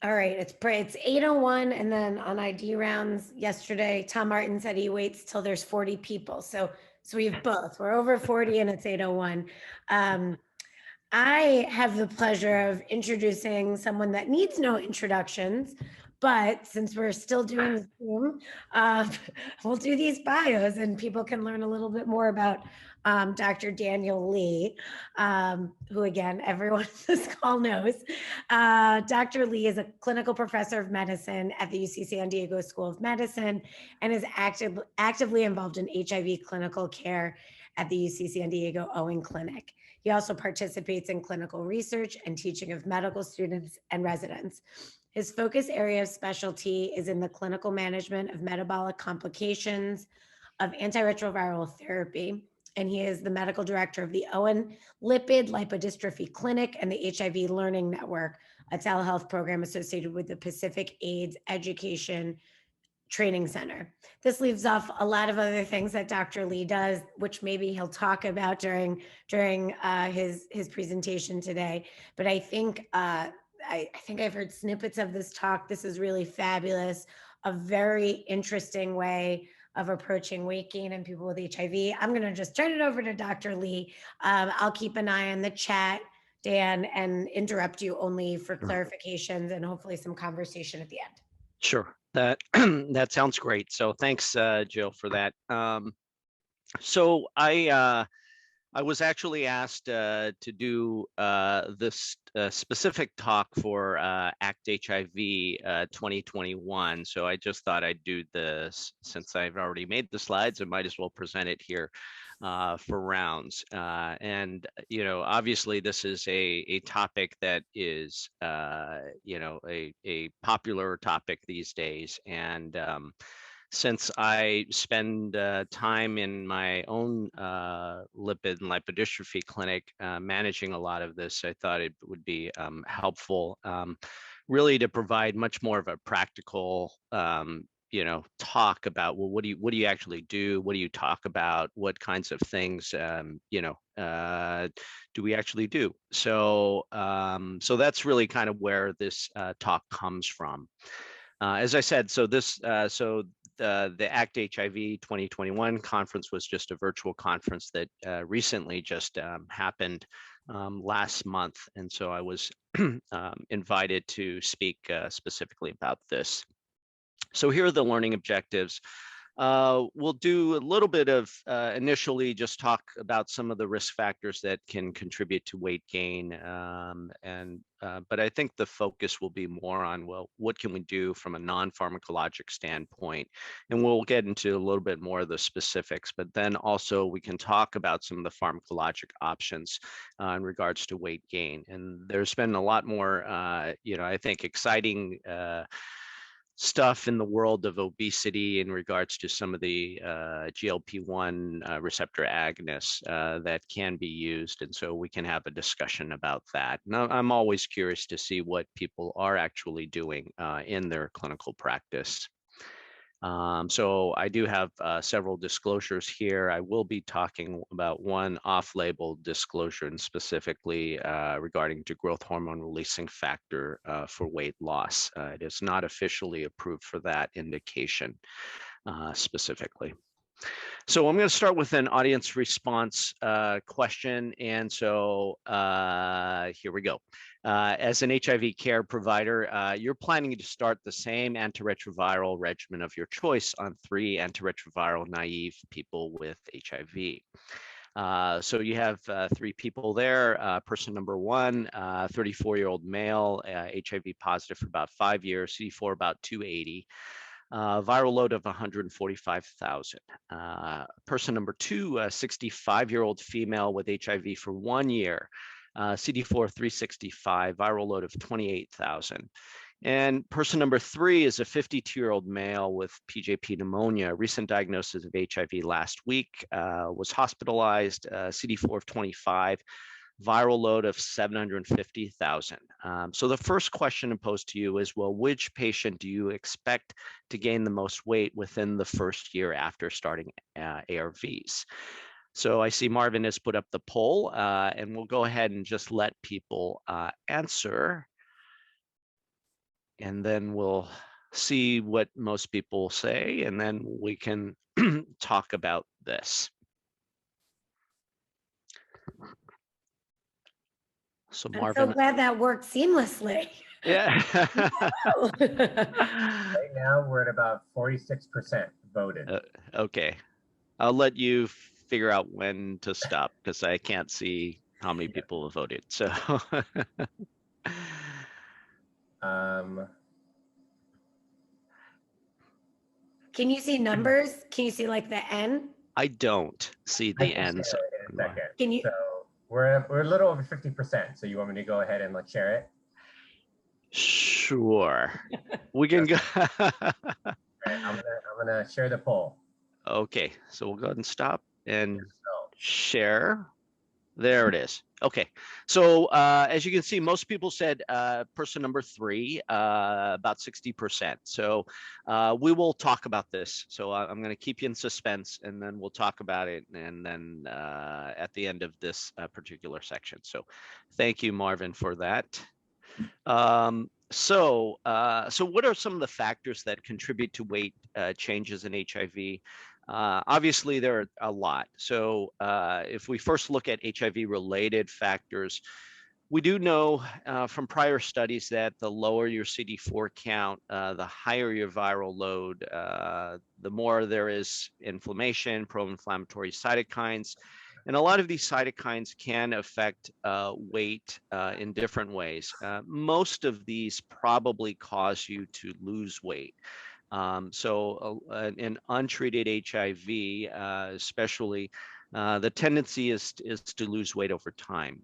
All right, it's 8:01, and then on ID rounds yesterday, Tom Martin said he waits till there's 40 people. So we have both. We're over 40 and it's 8:01. Um, I have the pleasure of introducing someone that needs no introductions, but since we're still doing Zoom, uh, we'll do these bios and people can learn a little bit more about Dr. Daniel Lee, who again, everyone on this call knows. Dr. Lee is a clinical professor of medicine at the UC San Diego School of Medicine and is actively involved in HIV clinical care at the UC San Diego Owen Clinic. He also participates in clinical research and teaching of medical students and residents. His focus area of specialty is in the clinical management of metabolic complications of antiretroviral therapy, and he is the medical director of the Owen Lipid Lipodystrophy Clinic and the HIV Learning Network, a telehealth program associated with the Pacific AIDS Education Training Center. This leaves off a lot of other things that Dr. Lee does, which maybe he'll talk about during his presentation today. But I think I've heard snippets of this talk. This is really fabulous, a very interesting way of approaching weight gain in people with HIV. I'm going to just turn it over to Dr. Lee. I'll keep an eye on the chat, Dan, and interrupt you only for Sure. clarifications and hopefully some conversation at the end. Sure. That that sounds great. So thanks, Jill, for that. So I was actually asked to do this specific talk for ACT HIV 2021. So I just thought I'd do this since I've already made the slides. I might as well present it here for rounds. And, you know, obviously this is a topic that is, you know, a popular topic these days. And since I spend time in my own lipid and lipodystrophy clinic managing a lot of this, I thought it would be helpful really to provide much more of a practical you know, talk about, well, what do you actually do? What do you talk about? What kinds of things, you know, do we actually do? So, so that's really kind of where this talk comes from. As I said, so this, the ACT HIV 2021 conference was just a virtual conference that recently just happened last month. And so I was invited to speak specifically about this. So here are the learning objectives. We'll do a little bit of initially just talk about some of the risk factors that can contribute to weight gain. But I think the focus will be more on, well, what can we do from a non-pharmacologic standpoint? And we'll get into a little bit more of the specifics, but then also we can talk about some of the pharmacologic options in regards to weight gain. And there's been a lot more, you know, I think exciting stuff in the world of obesity in regards to some of the GLP-1 receptor agonists that can be used. And so we can have a discussion about that. Now, I'm always curious to see what people are actually doing in their clinical practice. So I do have several disclosures here. I will be talking about one off-label disclosure and specifically regarding to growth hormone releasing factor for weight loss. It is not officially approved for that indication specifically. So I'm going to start with an audience response question. And so here we go. As an HIV care provider, you're planning to start the same antiretroviral regimen of your choice on 3 antiretroviral naive people with HIV. So you have 3 people there. Person number 1, 34-year-old male, HIV positive for about 5 years, CD4 about 280. Viral load of 145,000. Person number 2, 65-year-old female with HIV for 1 year, CD4 365, viral load of 28,000. And person number 3 is a 52-year-old male with PJP pneumonia, recent diagnosis of HIV last week, was hospitalized, CD4 of 25, viral load of 750,000. So the first question posed to you is, well, which patient do you expect to gain the most weight within the first year after starting ARVs? So I see Marvin has put up the poll, and we'll go ahead and just let people answer. and then we'll see what most people say, and then we can talk about this. So I'm so Marvin, glad that worked seamlessly. yeah. Right now, we're at about 46% voted. Okay, I'll let you figure out when to stop because I can't see how many people have voted. So Can you see numbers? Can you see like the N? I don't see I the can share ends. it in a second. Can you? So we're a little over 50%. So you want me to go ahead and let's share it? Sure, we can go. All right, I'm gonna share the poll. Okay, so we'll go ahead and stop and So share. There it is. Okay, so as you can see, most people said person number 3, about 60%. So we will talk about this. So I'm going to keep you in suspense, and then we'll talk about it, and then at the end of this particular section. So thank you, Marvin, for that. So what are some of the factors that contribute to weight changes in HIV? Obviously, there are a lot. So if we first look at HIV-related factors, we do know from prior studies that the lower your CD4 count, the higher your viral load, the more there is inflammation, pro-inflammatory cytokines. And a lot of these cytokines can affect weight in different ways. Most of these probably cause you to lose weight. In untreated HIV, especially, the tendency is to lose weight over time.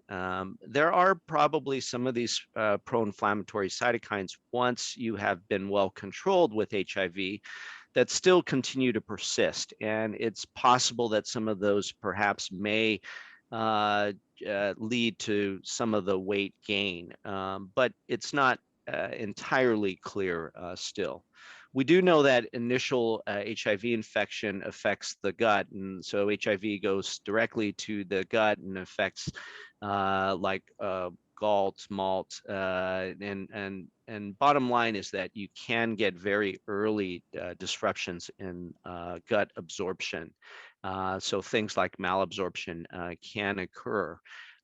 There are probably some of these pro-inflammatory cytokines, once you have been well controlled with HIV, that still continue to persist. And it's possible that some of those perhaps may lead to some of the weight gain, but it's not entirely clear still. We do know that initial HIV infection affects the gut, and so HIV goes directly to the gut and affects galt, malt, and bottom line is that you can get very early disruptions in gut absorption. So things like malabsorption can occur.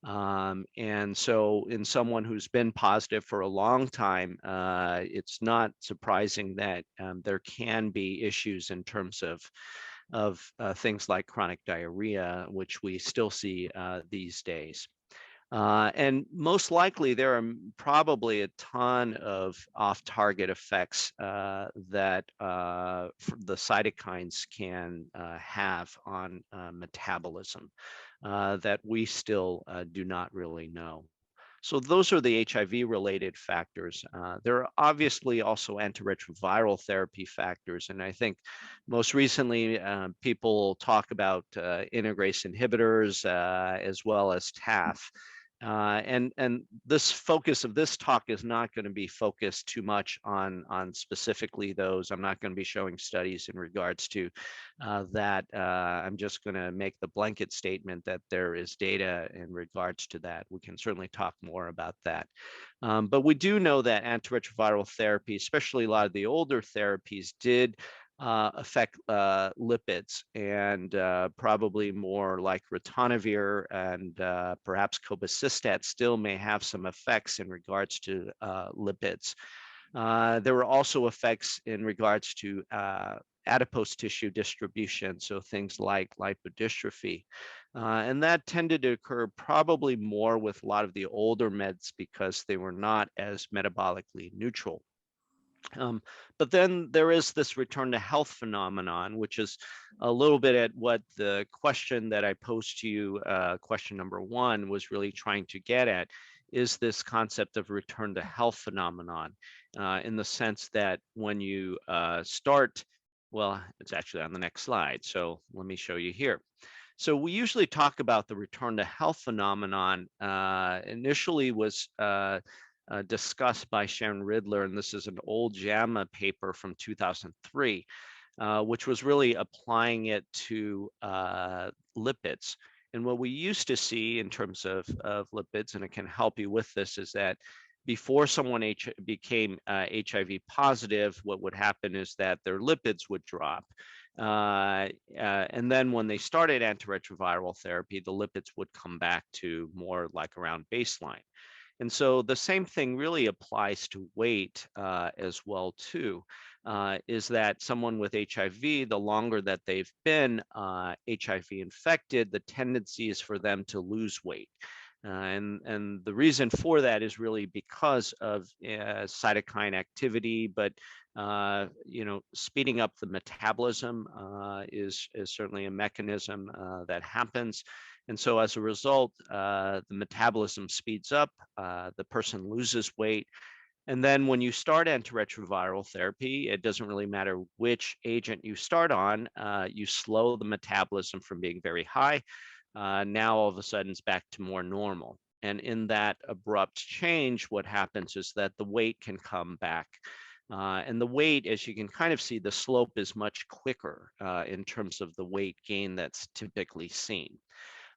And so in someone who's been positive for a long time, it's not surprising that there can be issues in terms of things like chronic diarrhea, which we still see these days. And most likely there are probably a ton of off-target effects that the cytokines can have on metabolism that we still do not really know. So those are the HIV-related factors. There are obviously also antiretroviral therapy factors, and I think most recently people talk about integrase inhibitors as well as TAF. And this focus of this talk is not going to be focused too much on specifically those. I'm not going to be showing studies in regards to that. I'm just going to make the blanket statement that there is data in regards to that. We can certainly talk more about that. But we do know that antiretroviral therapy, especially a lot of the older therapies, did affect lipids, and probably more like ritonavir and perhaps cobicistat still may have some effects in regards to lipids. There were also effects in regards to adipose tissue distribution, so things like lipodystrophy. And that tended to occur probably more with a lot of the older meds because they were not as metabolically neutral. But then there is this return to health phenomenon, which is a little bit at what the question that I posed to you, question number 1, was really trying to get at, is this concept of return to health phenomenon, in the sense that when you start, well, it's actually on the next slide. So let me show you here. So we usually talk about the return to health phenomenon. Initially was discussed by Sharon Ridler, and this is an old JAMA paper from 2003, which was really applying it to lipids. And what we used to see in terms of lipids, and it can help you with this, is that before someone became HIV positive, what would happen is that their lipids would drop. And then when they started antiretroviral therapy, the lipids would come back to more like around baseline. And so the same thing really applies to weight as well too, is that someone with HIV, the longer that they've been HIV infected, the tendency is for them to lose weight. And the reason for that is really because of cytokine activity, but speeding up the metabolism is certainly a mechanism that happens. And so as a result, the metabolism speeds up, the person loses weight. And then when you start antiretroviral therapy, it doesn't really matter which agent you start on, you slow the metabolism from being very high. Now all of a sudden it's back to more normal. And in that abrupt change, what happens is that the weight can come back. And the weight, as you can kind of see, the slope is much quicker in terms of the weight gain that's typically seen.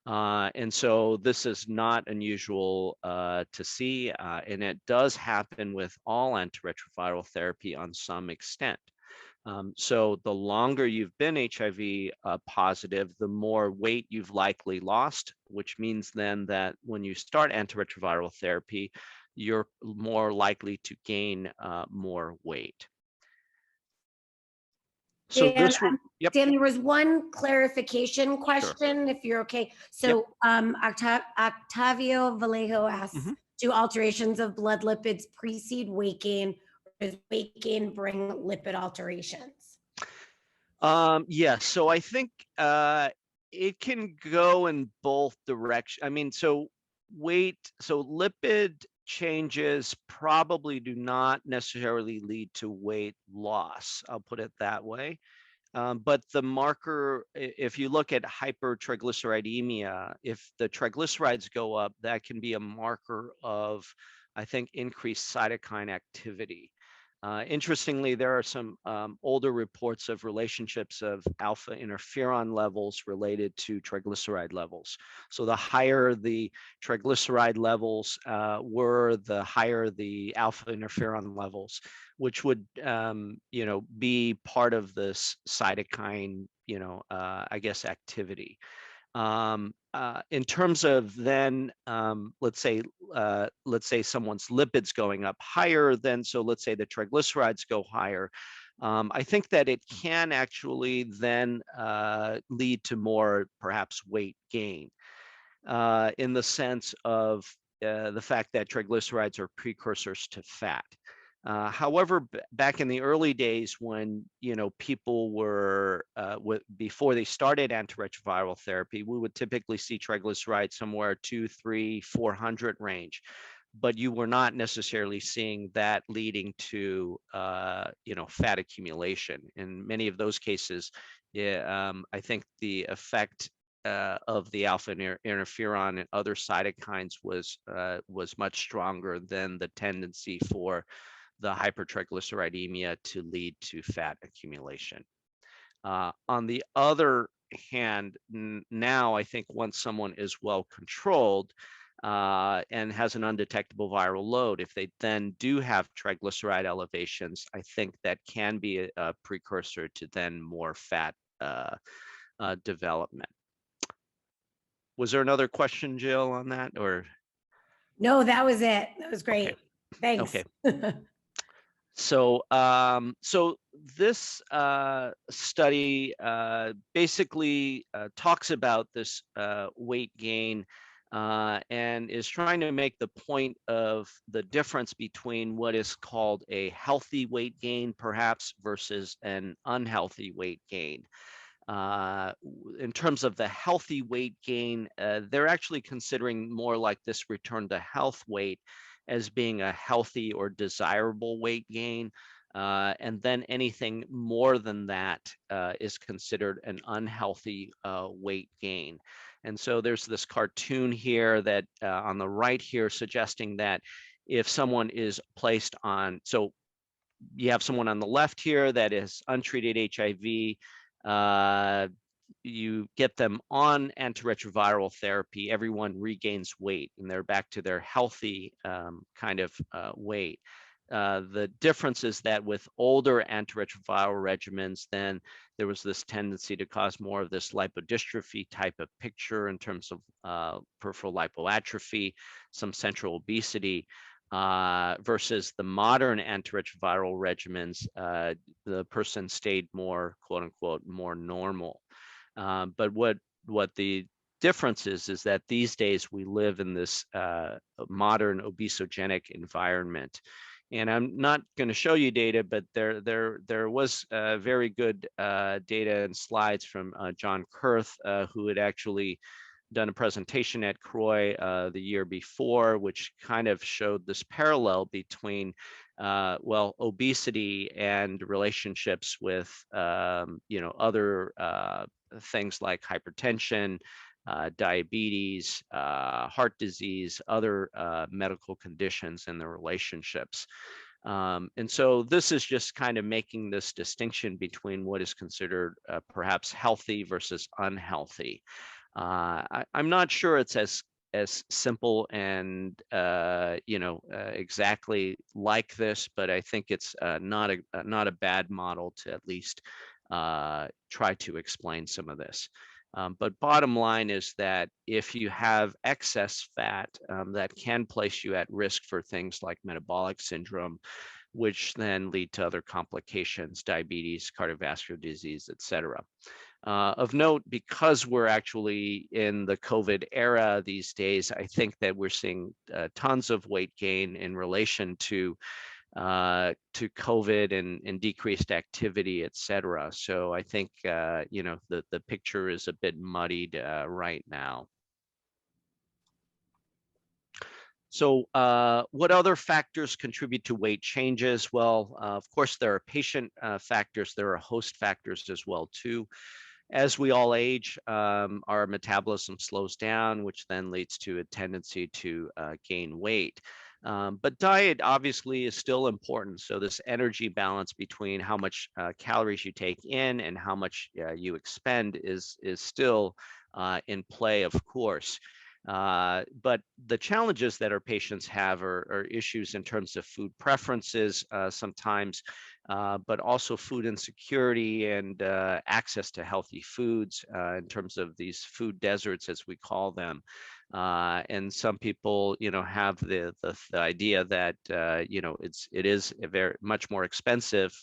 And so this is not unusual to see, and it does happen with all antiretroviral therapy on some extent. So the longer you've been HIV positive, the more weight you've likely lost, which means then that when you start antiretroviral therapy, you're more likely to gain more weight. So Dan, this will, yep. Dan, there was one clarification question, if you're okay. So Octavio Vallejo asks, do alterations of blood lipids precede weight gain, or does weight gain bring lipid alterations? Yeah, so I think it can go in both directions. I mean, so lipid changes probably do not necessarily lead to weight loss. I'll put it that way. But the marker, if you look at hypertriglyceridemia, if the triglycerides go up, that can be a marker of, I think, increased cytokine activity. Interestingly, there are some older reports of relationships of alpha interferon levels related to triglyceride levels. So the higher the triglyceride levels were, the higher the alpha interferon levels, which would, be part of this cytokine, I guess, activity. In terms of then, let's say someone's lipids going up higher, then so let's say the triglycerides go higher. I think that it can actually then lead to more perhaps weight gain in the sense of the fact that triglycerides are precursors to fat. However, back in the early days when, people were, before they started antiretroviral therapy, we would typically see triglycerides somewhere 200, 300, 400 range, but you were not necessarily seeing that leading to, fat accumulation. In many of those cases, I think the effect of the alpha interferon and other cytokines was much stronger than the tendency for the hypertriglyceridemia to lead to fat accumulation. On the other hand, now I think once someone is well controlled and has an undetectable viral load, if they then do have triglyceride elevations, I think that can be a precursor to then more fat development. Was there another question, Jill, on that, or? No, that was it. That was great. Okay. Thanks. Okay. So, so this study basically talks about this weight gain and is trying to make the point of the difference between what is called a healthy weight gain, perhaps, versus an unhealthy weight gain. In terms of the healthy weight gain, they're actually considering more like this return to health weight as being a healthy or desirable weight gain. And then anything more than that is considered an unhealthy weight gain. And so there's this cartoon here that on the right here suggesting that if someone is placed on, so you have someone on the left here that is untreated HIV, you get them on antiretroviral therapy, everyone regains weight and they're back to their healthy kind of weight. The difference is that with older antiretroviral regimens, then there was this tendency to cause more of this lipodystrophy type of picture in terms of peripheral lipoatrophy, some central obesity, versus the modern antiretroviral regimens. The person stayed more, quote unquote, more normal. But what the difference is that these days we live in this modern obesogenic environment. And I'm not going to show you data, but there was very good data and slides from John Kurth, who had actually done a presentation at CROI the year before, which kind of showed this parallel between, well, obesity and relationships with, other things like hypertension, diabetes, heart disease, other medical conditions and their relationships. And so this is just kind of making this distinction between what is considered perhaps healthy versus unhealthy. I'm not sure it's as simple and exactly like this, but I think it's not a bad model to at least try to explain some of this. But bottom line is that if you have excess fat, that can place you at risk for things like metabolic syndrome, which then lead to other complications, diabetes, cardiovascular disease, et cetera. Of note, because we're actually in the COVID era these days, I think that we're seeing tons of weight gain in relation to COVID and decreased activity, et cetera. So I think, the picture is a bit muddied right now. So what other factors contribute to weight changes? Well, of course, there are patient factors. There are host factors as well, too. As we all age, our metabolism slows down, which then leads to a tendency to gain weight. But diet obviously is still important. So this energy balance between how much calories you take in and how much you expend is still in play, of course. But the challenges that our patients have are issues in terms of food preferences sometimes, but also food insecurity and access to healthy foods in terms of these food deserts, as we call them. And some people, have the idea that, it is very much more expensive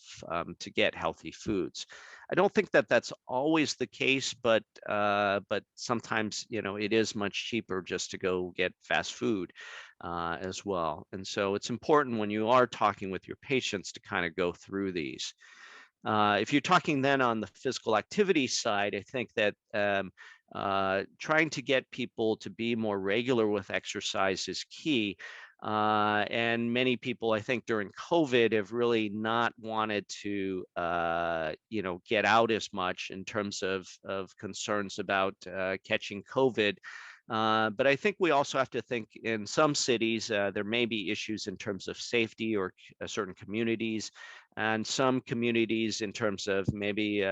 to get healthy foods. I don't think that that's always the case, but sometimes, it is much cheaper just to go get fast food as well. And so it's important when you are talking with your patients to kind of go through these. If you're talking then on the physical activity side, I think that trying to get people to be more regular with exercise is key. And many people, I think, during COVID have really not wanted to, get out as much in terms of concerns about catching COVID. But I think we also have to think in some cities, there may be issues in terms of safety or certain communities, and some communities in terms of maybe,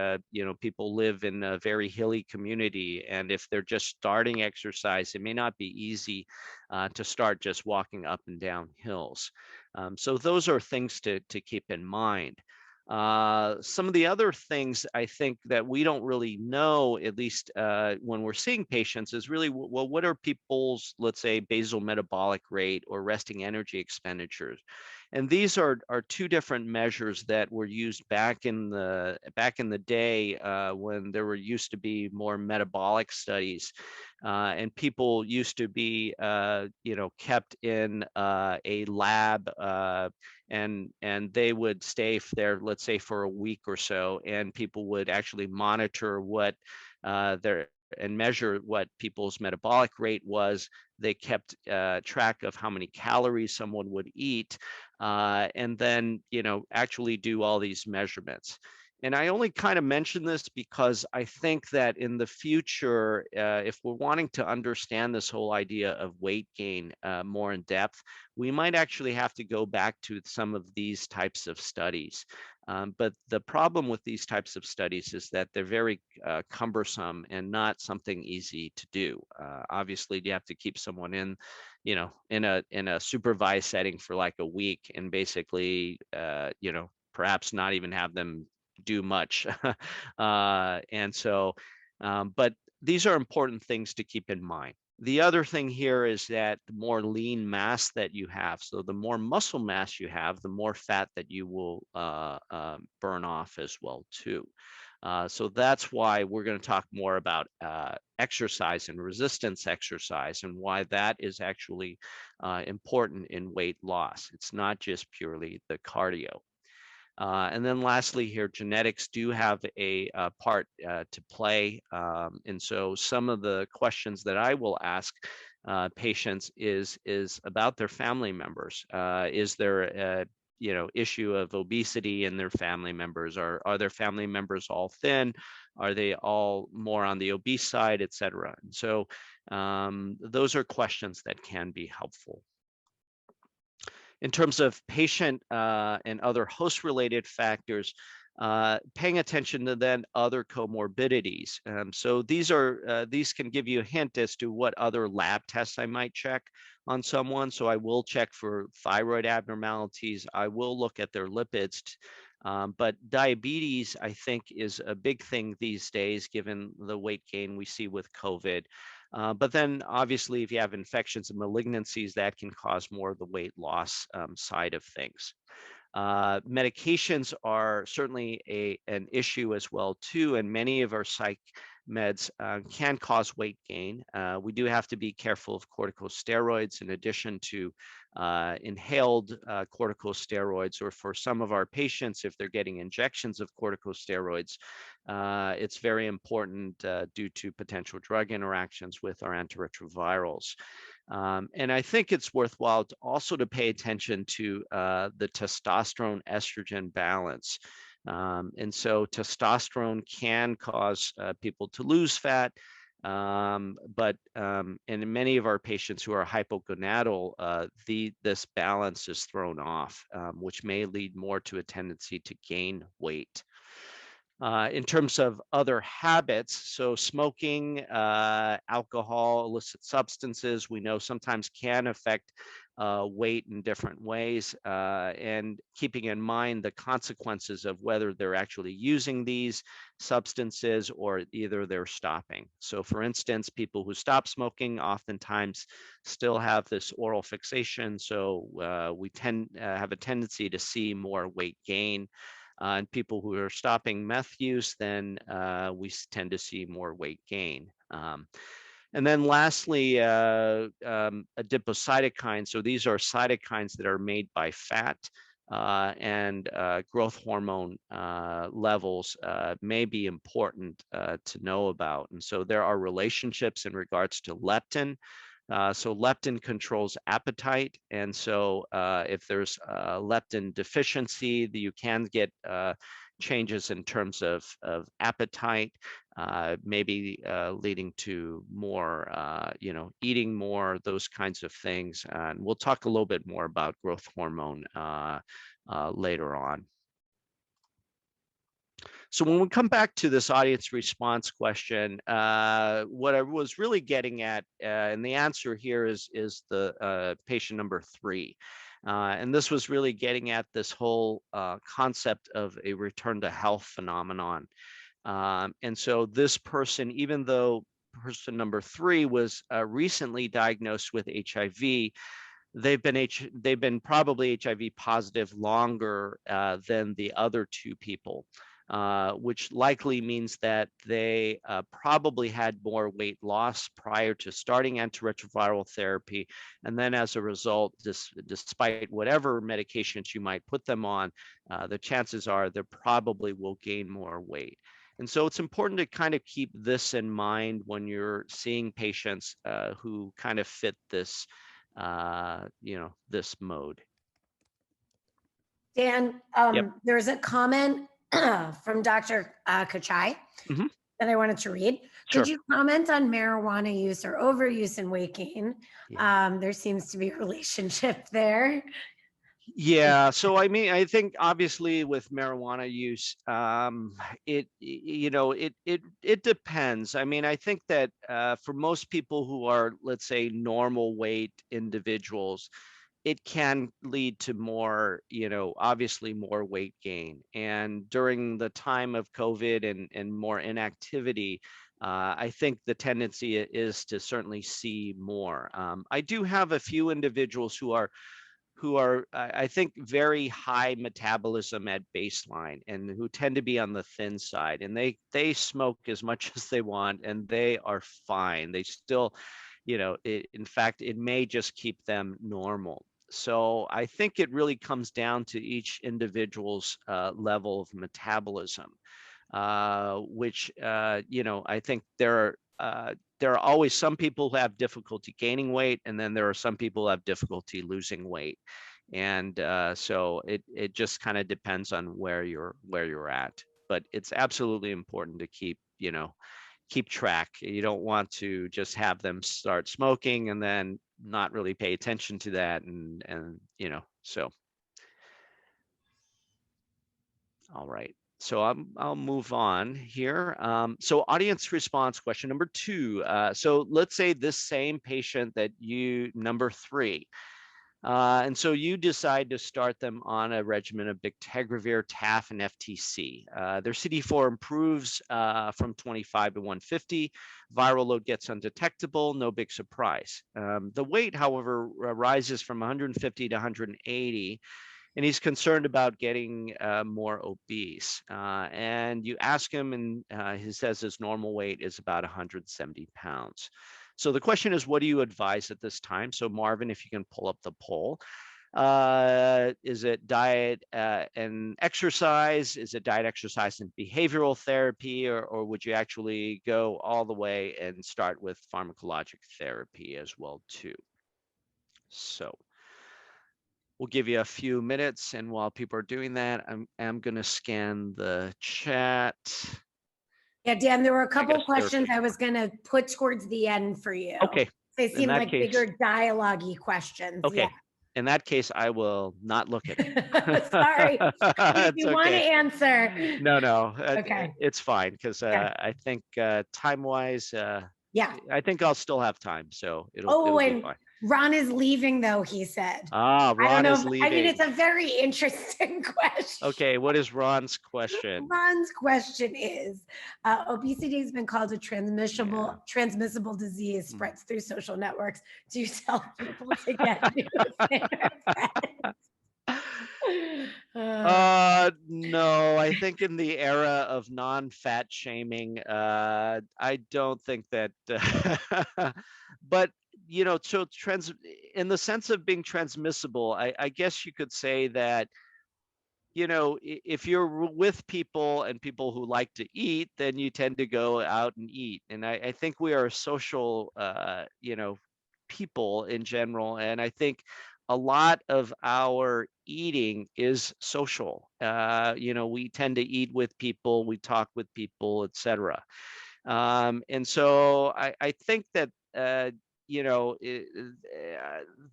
people live in a very hilly community. And if they're just starting exercise, it may not be easy to start just walking up and down hills. So those are things to keep in mind. Some of the other things I think that we don't really know, at least when we're seeing patients, is really, well, what are people's, let's say, basal metabolic rate or resting energy expenditures? And these are two different measures that were used back in the day when there used to be more metabolic studies, and people used to be kept in a lab, and they would stay there, let's say, for a week or so, and people would actually monitor what and measure what people's metabolic rate was. They kept track of how many calories someone would eat, and then actually do all these measurements. And I only kind of mention this because I think that in the future, if we're wanting to understand this whole idea of weight gain more in depth, we might actually have to go back to some of these types of studies. But the problem with these types of studies is that they're very cumbersome and not something easy to do. Obviously, you have to keep someone in, in a supervised setting for like a week, and basically, perhaps not even have them do much. And so, but these are important things to keep in mind. The other thing here is that the more lean mass that you have, so the more muscle mass you have, the more fat that you will burn off as well too. So that's why we're going to talk more about exercise and resistance exercise, and why that is actually important in weight loss. It's not just purely the cardio. And then lastly here, genetics do have a part to play. And so some of the questions that I will ask patients is about their family members. Is there a issue of obesity in their family members? Are their family members all thin? Are they all more on the obese side, et cetera? And so those are questions that can be helpful. In terms of patient and other host-related factors, paying attention to then other comorbidities. So these can give you a hint as to what other lab tests I might check on someone. So I will check for thyroid abnormalities. I will look at their lipids. But diabetes, I think, is a big thing these days, given the weight gain we see with COVID. But then obviously, if you have infections and malignancies, that can cause more of the weight loss side of things. Medications are certainly an issue as well too, and many of our psych meds can cause weight gain. We do have to be careful of corticosteroids in addition to inhaled corticosteroids, or for some of our patients, if they're getting injections of corticosteroids, it's very important due to potential drug interactions with our antiretrovirals. And I think it's worthwhile to also to pay attention to the testosterone estrogen balance. And so testosterone can cause people to lose fat, but in many of our patients who are hypogonadal, this balance is thrown off, which may lead more to a tendency to gain weight. In terms of other habits, so smoking, alcohol, illicit substances, we know sometimes can affect weight in different ways, and keeping in mind the consequences of whether they're actually using these substances or either they're stopping. So for instance, people who stop smoking oftentimes still have this oral fixation, so we have a tendency to see more weight gain. And people who are stopping meth use, then we tend to see more weight gain. And then lastly, adipocytokines. So these are cytokines that are made by fat, and growth hormone levels may be important to know about. And so there are relationships in regards to leptin. So leptin controls appetite. And so if there's leptin deficiency, you can get changes in terms of appetite, maybe leading to more, eating more, those kinds of things. And we'll talk a little bit more about growth hormone later on. So when we come back to this audience response question, what I was really getting at, and the answer here is the patient number 3. And this was really getting at this whole concept of a return to health phenomenon. And so this person, even though person number 3 was recently diagnosed with HIV, they've been probably HIV positive longer than the other 2 people. Which likely means that they probably had more weight loss prior to starting antiretroviral therapy. And then as a result, despite whatever medications you might put them on, the chances are they probably will gain more weight. And so it's important to kind of keep this in mind when you're seeing patients who kind of fit this, this mode. Dan, Yep. there's a comment from Dr. Kachai Mhm. that I wanted to read. Sure. Could you comment on marijuana use or overuse in weight gain? Yeah. There seems to be a relationship there. Yeah, so I mean, I think obviously with marijuana use, it depends. I mean, I think that for most people who are, let's say, normal weight individuals, it can lead to more, obviously more weight gain. And during the time of COVID and more inactivity, I think the tendency is to certainly see more. I do have a few individuals who are I think very high metabolism at baseline and who tend to be on the thin side, and they smoke as much as they want and they are fine. They still, in fact, it may just keep them normal. So I think it really comes down to each individual's level of metabolism, which I think there are always some people who have difficulty gaining weight, and then there are some people who have difficulty losing weight. And so it just kind of depends on where you're at. But it's absolutely important to keep track. You don't want to just have them start smoking and then not really pay attention to that. And so all right. So I'll move on here. So audience response question number 2. So let's say this same patient number 3. And so you decide to start them on a regimen of bictegravir, TAF, and FTC. Their CD4 improves from 25 to 150. Viral load gets undetectable, no big surprise. The weight, however, rises from 150 to 180. And he's concerned about getting more obese. And you ask him, and he says his normal weight is about 170 pounds. So the question is, what do you advise at this time? So Marvin, if you can pull up the poll. Is it diet and exercise? Is it diet, exercise, and behavioral therapy? Or would you actually go all the way and start with pharmacologic therapy as well, too? So we'll give you a few minutes, and while people are doing that, I'm going to scan the chat. Yeah, Dan, there were a couple guess of questions I was going to put towards the end for you. Okay. They seem that like case- bigger dialogue-y questions. Okay. In that case, I will not look at it. Yeah. Sorry. If you want to okay. answer. No, Okay. it's fine because Okay. I think time-wise, Yeah. I think I'll still have time, so it'll Oh, be and fine. Ron is leaving, though, he said. Ah, I don't Ron know. is leaving. I mean, it's a very interesting question. Okay, what is Ron's question? Ron's question is, obesity has been called a transmissible disease, spreads through social networks. Do you tell people to get new No, I think in the era of non-fat shaming, I don't think that, but so in the sense of being transmissible, I guess you could say that, if you're with people and people who like to eat, then you tend to go out and eat. And I think we are social, people in general. And I think a lot of our eating is social. We tend to eat with people, we talk with people, etc. And so I think that,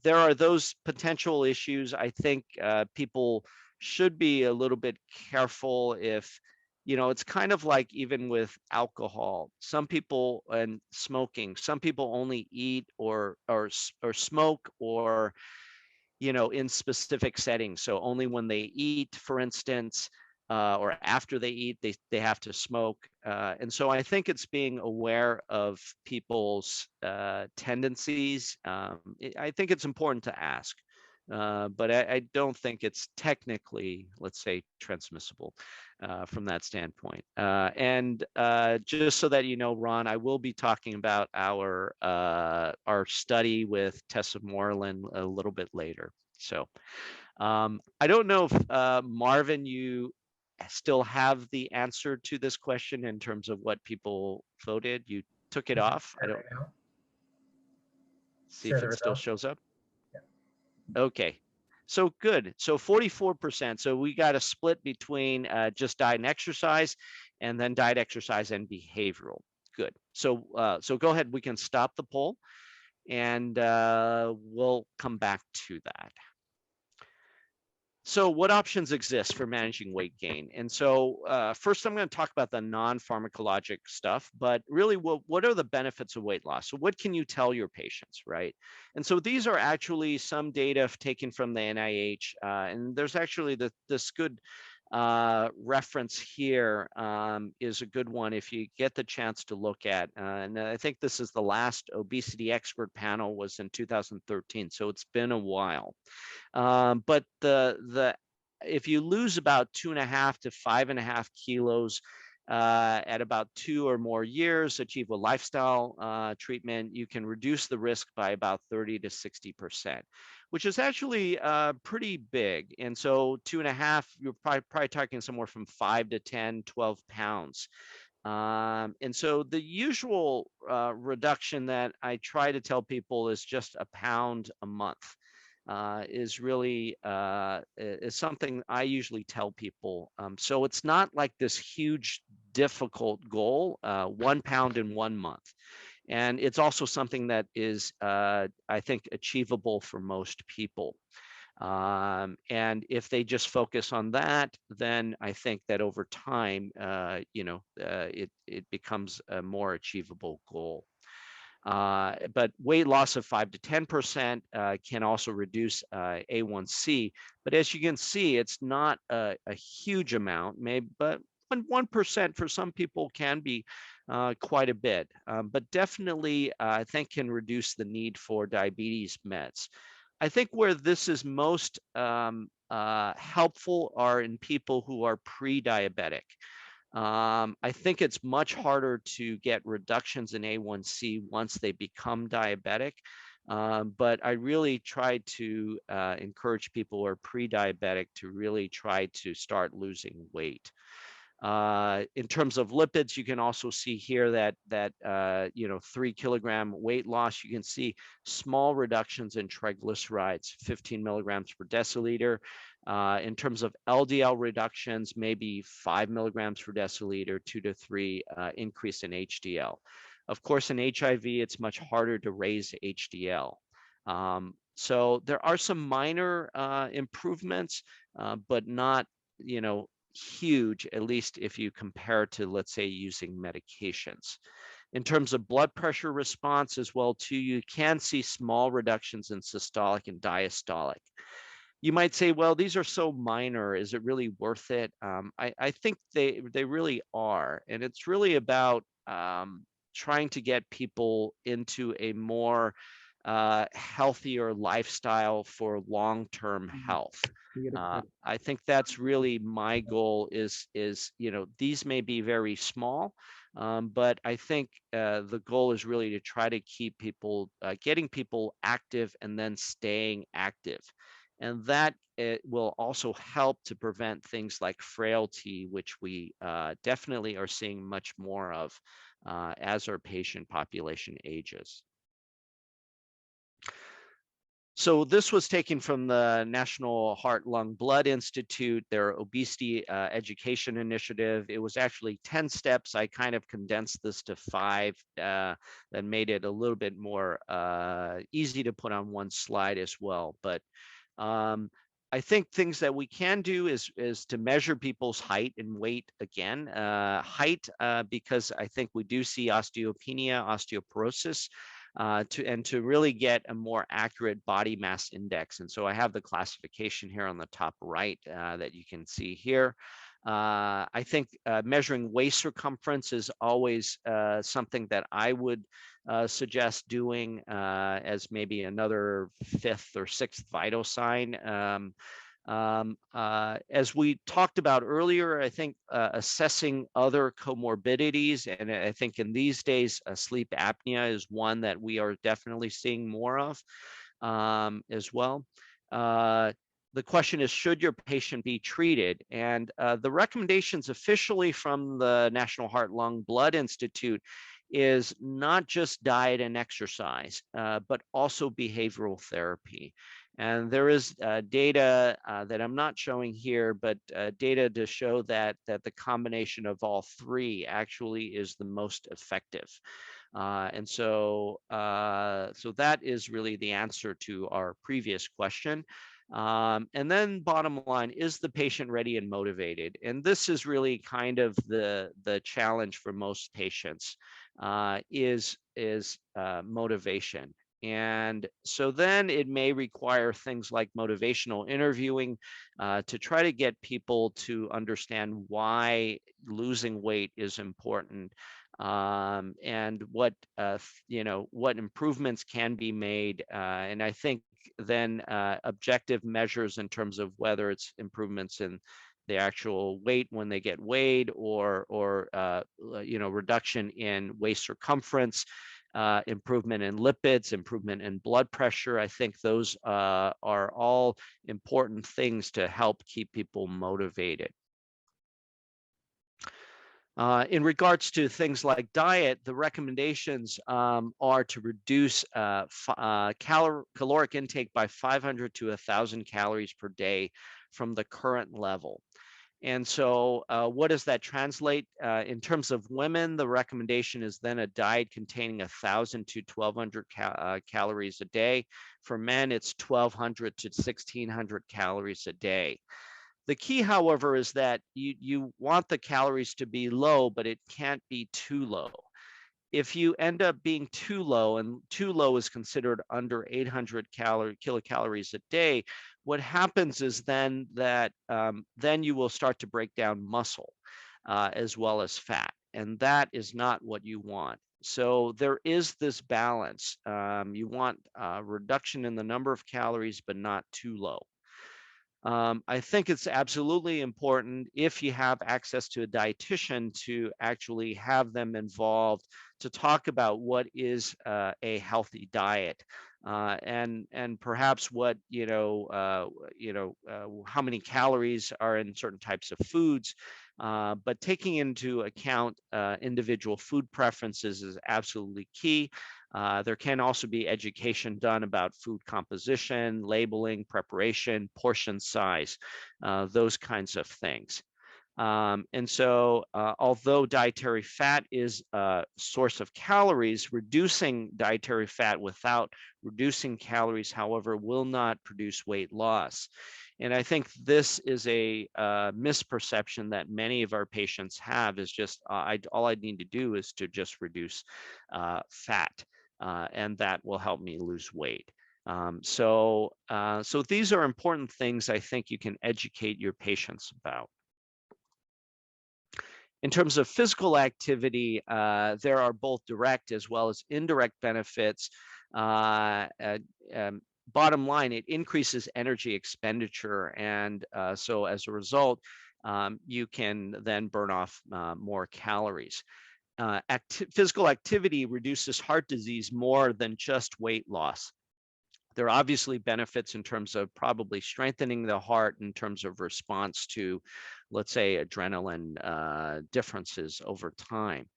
there are those potential issues. I think people should be a little bit careful if, it's kind of like even with alcohol, some people, and smoking, some people only eat or smoke or in specific settings. So only when they eat, for instance, or after they eat, they have to smoke. And so I think it's being aware of people's tendencies. I think it's important to ask, but I don't think it's technically, let's say, transmissible from that standpoint. And just so that you know, Ron, I will be talking about our study with Tessa Moreland a little bit later. So I don't know if Marvin, you still have the answer to this question in terms of what people voted. You took it off. I don't see if it still shows up. Yeah. Okay. So good. So 44%. So we got a split between just diet and exercise, and then diet, exercise, and behavioral. Good. So go ahead. We can stop the poll, and we'll come back to that. So what options exist for managing weight gain? And so first I'm going to talk about the non-pharmacologic stuff, but really what are the benefits of weight loss? So what can you tell your patients, right? And so these are actually some data taken from the NIH, and there's actually this good reference here is a good one if you get the chance to look at. And I think this is the last obesity expert panel was in 2013, so it's been a while. But if you lose about 2.5 to 5.5 kilos at about 2 or more years, achieve a lifestyle treatment, you can reduce the risk by about 30 to 60%, which is actually pretty big. And so 2.5, you're probably talking somewhere from 5 to 10, 12 pounds. And so the usual reduction that I try to tell people is just a pound a month. Is really is something I usually tell people. So it's not like this huge difficult goal, 1 pound in 1 month. And it's also something that is, I think, achievable for most people. And if they just focus on that, then I think that over time, it becomes a more achievable goal. But weight loss of 5 to 10% can also reduce A1C. But as you can see, it's not a huge amount, maybe, but 1% for some people can be quite a bit. But definitely, I think can reduce the need for diabetes meds. I think where this is most helpful are in people who are pre-diabetic. I think it's much harder to get reductions in A1C once they become diabetic. But I really try to encourage people who are pre-diabetic to really try to start losing weight. In terms of lipids, you can also see here that 3 kilogram weight loss. You can see small reductions in triglycerides, 15 milligrams per deciliter. In terms of LDL reductions, maybe 5 milligrams per deciliter, 2 to 3 increase in HDL. Of course, in HIV, it's much harder to raise HDL. So there are some minor improvements, but not, huge, at least if you compare to, let's say, using medications. In terms of blood pressure response as well, too, you can see small reductions in systolic and diastolic. You might say, well, these are so minor. Is it really worth it? I think they really are. And it's really about trying to get people into a more healthier lifestyle for long-term health. I think that's really my goal is, these may be very small, but I think the goal is really to try to keep people, getting people active and then staying active. And that will also help to prevent things like frailty, which we definitely are seeing much more of as our patient population ages. So this was taken from the National Heart, Lung, Blood Institute, their obesity education initiative. It was actually 10 steps. I kind of condensed this to 5 and made it a little bit more easy to put on one slide as well. But I think things that we can do is to measure people's height and weight again. Height, because I think we do see osteopenia, osteoporosis, to really get a more accurate body mass index. And so I have the classification here on the top right that you can see here. I think measuring waist circumference is always something that I would suggest doing as maybe another 5th or 6th vital sign. As we talked about earlier, I think assessing other comorbidities, and I think in these days, sleep apnea is one that we are definitely seeing more of as well. The question is, should your patient be treated? And the recommendations officially from the National Heart, Lung, Blood Institute is not just diet and exercise, but also behavioral therapy. And there is data that I'm not showing here, but data to show that the combination of all three actually is the most effective. And so that is really the answer to our previous question. And then bottom line, is the patient ready and motivated? And this is really kind of the challenge for most patients, is motivation. And so then it may require things like motivational interviewing to try to get people to understand why losing weight is important, and what what improvements can be made. And I think then objective measures in terms of whether it's improvements in the actual weight when they get weighed, or reduction in waist circumference, improvement in lipids, improvement in blood pressure. I think those are all important things to help keep people motivated. In regards to things like diet, the recommendations are to reduce caloric intake by 500 to 1,000 calories per day from the current level. And so what does that translate? In terms of women, the recommendation is then a diet containing 1,000 to 1,200 calories a day. For men, it's 1,200 to 1,600 calories a day. The key, however, is that you want the calories to be low, but it can't be too low. If you end up being too low, and too low is considered under 800 kilocalories a day, what happens is then that then you will start to break down muscle as well as fat, and that is not what you want. So there is this balance. You want a reduction in the number of calories, but not too low. I think it's absolutely important, if you have access to a dietitian, to actually have them involved to talk about what is a healthy diet, and perhaps what how many calories are in certain types of foods. But taking into account individual food preferences is absolutely key. There can also be education done about food composition, labeling, preparation, portion size, those kinds of things. And so although dietary fat is a source of calories, reducing dietary fat without reducing calories, however, will not produce weight loss. And I think this is a misperception that many of our patients have, is just all I need to do is to just reduce fat, and that will help me lose weight. So these are important things I think you can educate your patients about. In terms of physical activity, there are both direct as well as indirect benefits. Bottom line, it increases energy expenditure, and so as a result, you can then burn off more calories. Physical activity reduces heart disease more than just weight loss. There are obviously benefits in terms of probably strengthening the heart in terms of response to, let's say, adrenaline differences over time.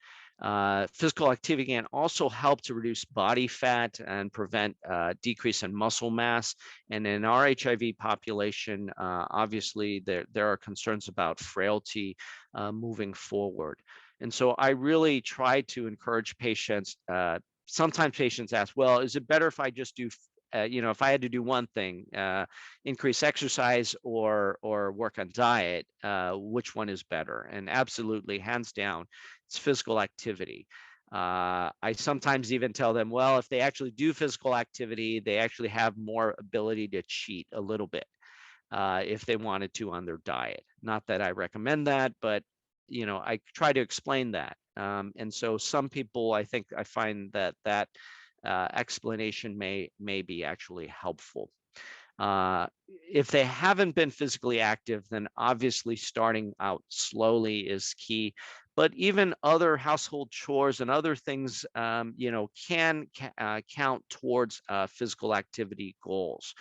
Physical activity can also help to reduce body fat and prevent decrease in muscle mass. And in our HIV population, obviously, there are concerns about frailty moving forward. And so I really try to encourage patients. Sometimes patients ask, well, is it better if I just do if I had to do one thing, increase exercise or work on diet, which one is better? And absolutely, hands down, it's physical activity. I sometimes even tell them, well, if they actually do physical activity, they actually have more ability to cheat a little bit if they wanted to on their diet. Not that I recommend that, but I try to explain that. And so some people, I find that explanation may be actually helpful. If they haven't been physically active, then obviously starting out slowly is key. But even other household chores and other things, can count towards physical activity goals.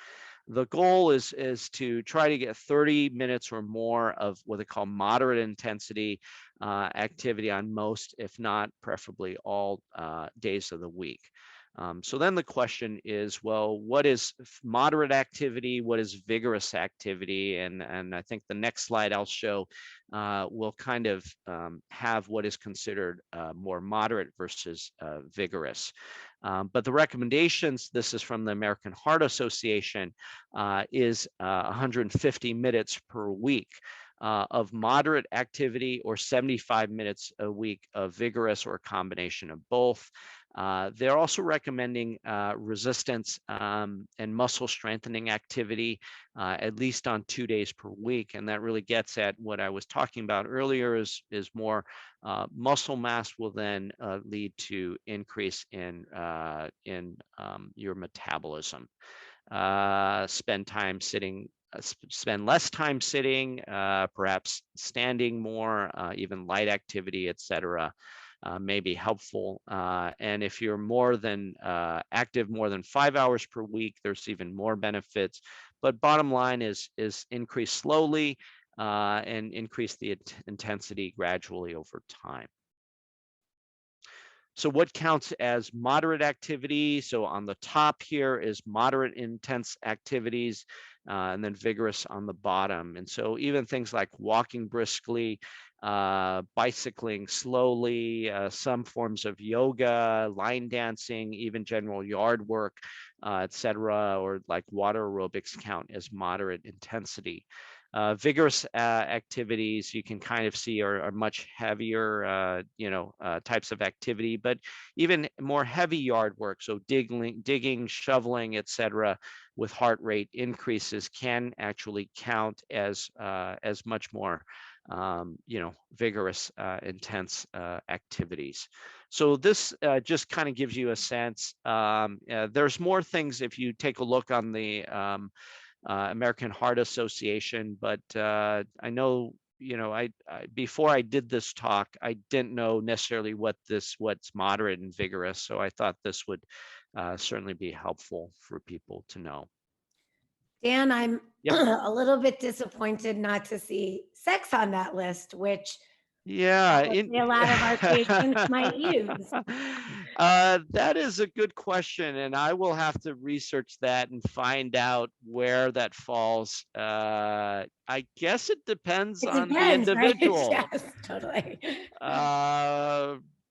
The goal is to try to get 30 minutes or more of what they call moderate intensity activity on most, if not preferably all days of the week. So then the question is, well, what is moderate activity? What is vigorous activity? And I think the next slide I'll show will kind of have what is considered more moderate versus vigorous. But the recommendations, this is from the American Heart Association, is 150 minutes per week of moderate activity or 75 minutes a week of vigorous or a combination of both. They're also recommending resistance and muscle strengthening activity at least on 2 days per week. And that really gets at what I was talking about earlier is more muscle mass will then lead to increase in your metabolism. Spend time sitting, spend less time sitting, perhaps standing more, even light activity, etc. May be helpful. And if you're more than active more than 5 hours per week, there's even more benefits. But bottom line is increase slowly and increase the intensity gradually over time. So what counts as moderate activity? So on the top here is moderate intense activities, and then vigorous on the bottom. And so even things like walking briskly, bicycling slowly, some forms of yoga, line dancing, even general yard work, etc., or like water aerobics count as moderate intensity. Vigorous activities you can kind of see are much heavier, types of activity, but even more heavy yard work, so digging, shoveling, etc., with heart rate increases can actually count as much more, vigorous, intense activities. So this just kind of gives you a sense. There's more things if you take a look on the American Heart Association, but I know, I before I did this talk, I didn't know necessarily what's moderate and vigorous. So I thought this would certainly be helpful for people to know. Dan, I'm Yep. a little bit disappointed not to see sex on that list, which Yeah, probably a lot of our patients might use. that is a good question, and I will have to research that and find out where that falls. I guess it depends It on the depends, right? individual. Yes, totally.